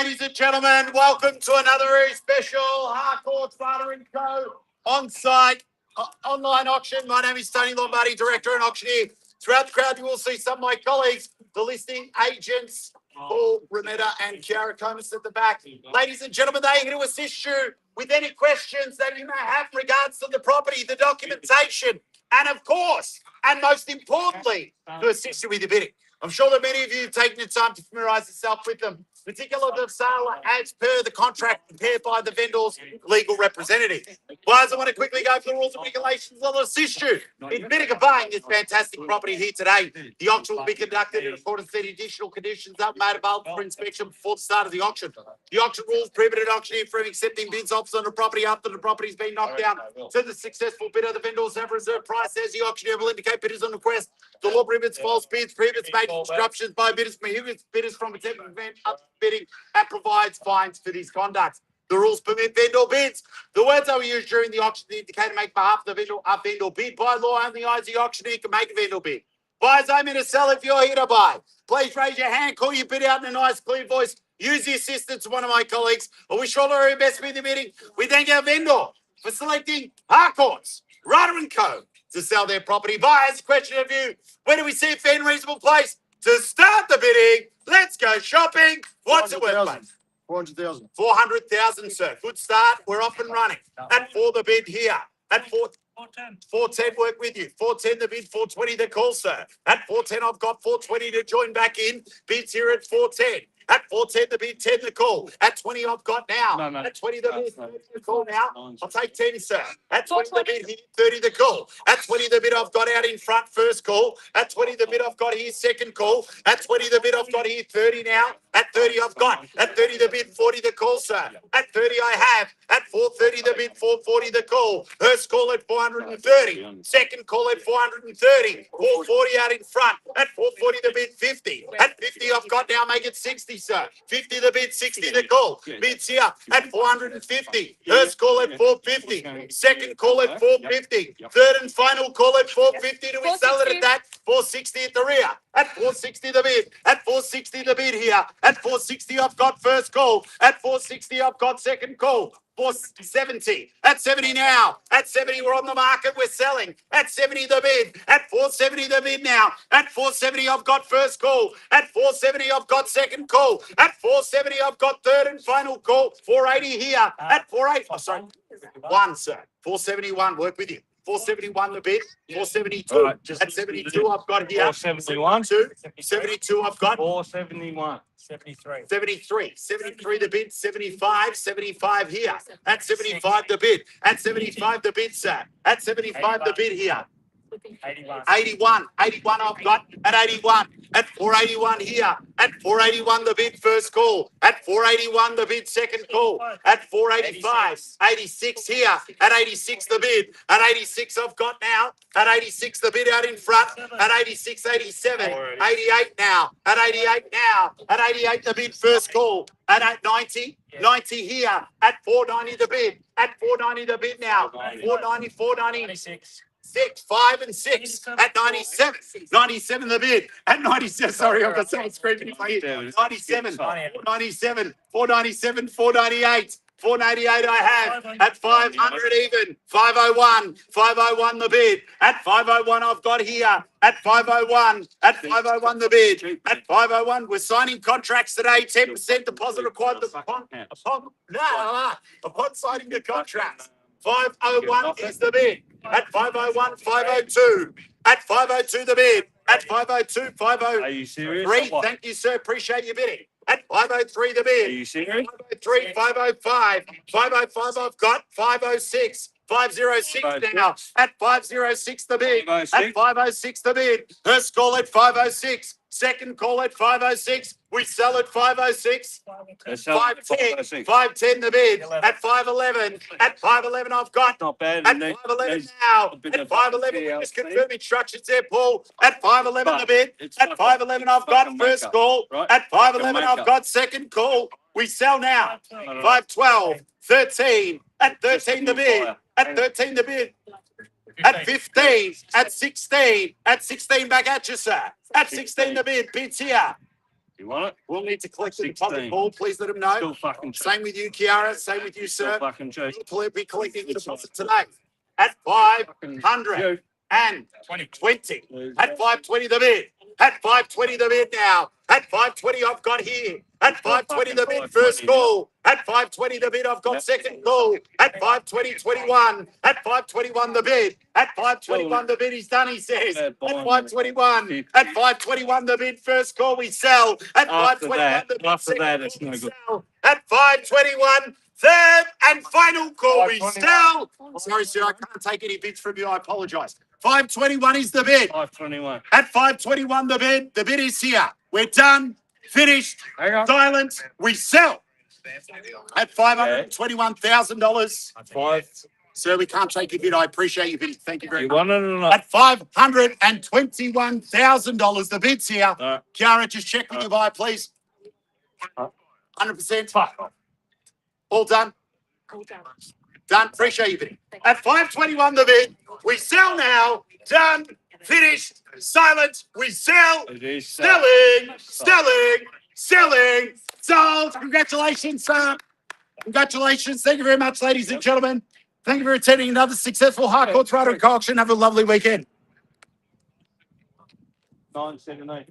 ladies and gentlemen, welcome to another very special Harcourt Father & Co. on-site online auction. My name is Tony Lombardi, Director and Auctioneer. Throughout the crowd, you will see some of my colleagues, the listing agents, Paul, Remetta and Kiara Comas at the back. Ladies and gentlemen, they are here to assist you with any questions that you may have in regards to the property, the documentation, and of course, and most importantly, to assist you with your bidding. I'm sure that many of you have taken the time to familiarise yourself with them, particularly the sale as per the contract prepared by the vendor's legal representative. Guys, I want to quickly go through the rules and regulations that will assist you in bidding and buying this fantastic property here today. The auction will be conducted in accordance to the additional conditions that made available for inspection before the start of the auction. The auction rules prohibit an auctioneer from accepting bids offers on the property after the property's been knocked down. So the successful bidder, the vendors have reserved price as the auctioneer will indicate bidders on request. The law prohibits false bids, prohibits making instructions by bidders, prohibits bidders from attempting to prevent up bidding, and provides fines for this conduct. The rules permit vendor bids. The words that were used during the auction to indicate to make behalf of the vendor a vendor bid. By law, only eyes the auctioneer can make a vendor bid. Buyers aiming to sell if you're here to buy. Please raise your hand, call your bid out in a nice, clear voice. Use the assistance of one of my colleagues. I wish all the very best with the bidding. We thank our vendor for selecting Harcourt's Father & Co. to sell their property. Buyers, question of you, where do we see a fair and reasonable place to start the bidding? Let's go shopping. What's it worth, mate? 400,000. 400,000, sir. Good start. We're off and running. At 4 the bid here. At 410 work with you. 410 the bid, 420 the call, sir. At 410 I've got 420 to join back in. Bids here at 410. At 410 the bid, 10 the call. At 20 I've got now. No. At 20 the bid, 30 the call now. I'll take 10, sir. At 20 the bid here, 30 the call. At 20 the bid I've got out in front, first call. At 20 the bid I've got here, second call. At 20 the bid I've got here, 30 now. At 30 I've got. At 30 the bid, 40 the call, sir. At 30 I have. At 430 the bid, 440 the call. First call at 430. Second call at 430. 440 out in front. At 440 the bid, 50. At 50 I've got now, make it 60, sir. 50 the bid, 60 the call. Bids here at 450. First call at 450. Second call at 450. Third and final call at 450. Do we sell it at that? 460 at the rear. At 460 the bid. At 460 the bid here. At 460 I've got first call. At 460 I've got second call. 470. At 70 now. At 70 we're on the market. We're selling. At 70 the bid. At 470 the bid now. At 470 I've got first call. At 470 I've got second call. At 470 I've got third and final call. 480 here. At 480. Oh, sorry. 1, sir. 471. Work with you. 471 the bid. 472. All right, at 72 I've got here. 471. 72 I've got. 471. 73. 73 the bid, 75 here. At 75 the bid. At 75 the bid, sir. At 75 the bid here. 81 I've got at 81. At 481 here. At 481 the bid, first call. At 481 the bid, second call. At 485. 86 here. At 86 the bid. At 86 I've got now. At 86 the bid out in front. At 86, 87. 88 now. At 88 now. At 88 the bid, first call. At 90 here. At 490 the bid. At 490 the bid now. 490. 5 and 6 at 97. 97 the bid. At 97, sorry, I've got someone screaming in my ear. 97, 497, 497, 498. 498 I have at 500 even. 501. 501 the bid. At 501 I've got here. At 501. At 501 the bid. At 501 we're signing contracts today. 10% deposit required upon signing the contracts. 501 is the bid. At 501, 502. At 502 the bid. At 502, 503. Are you serious? Thank you, sir. Appreciate your bidding. At 503 the bid. Are you serious? 503, 505. 505 I've got. 506. 506 now. At 506 the bid. At 506 the bid. First call at 506. Second call at 506. We sell at 506. 510. 510 the bid. At 511. At 511 I've got. Not bad. At 511 now. At 511 we just confirm instructions there, Paul. At 511 the bid. At 511 I've got first call. At 511 I've got second call. We sell now. 512. 13. At 13 the bid. At 13 the bid. At 15. At 16. At 16 back at you, sir. At 16 the bid. Bids here. You want it? We'll need to collect the deposit 16. call. Please let him know. Still fucking cheap. Same with you, Kiara. Same with you, Still sir. fucking cheap. We'll be collecting the deposit today at 500 and 20. At 520 the bid. At 520 the bid now. At 520 I've got here. At 520 the bid first call. At 520 the bid I've got second call. At 520 21. At 521 the bid. At 521 the bid is done, he says. At 521. At 521 the bid first call we sell. At 521 the bid After that, it's no good. sell. At 521 third and final call we sell. Sorry, sir, I can't take any bids from you. I apologise. 521 is the bid. 521. At 521 the bid. The bid is here. We're done. Finished. Hang on. Silent. We sell. At $521,000. 5. Sir, we can't take your bid. I appreciate your bid. Thank you very You much. want it or not? At $521,000, the bid's here. Alright. Kiara, just check with your buyer, please. 100%. Fuck off. All done? Done. Appreciate your bid. At 521 the bid. We sell now. Done. Finished. Silent. We sell. It is Selling. Sold. Congratulations, sir. Congratulations. Thank you very much, ladies and gentlemen. Thank you for attending another successful Hardcore Rider auction. Have a lovely weekend. 978.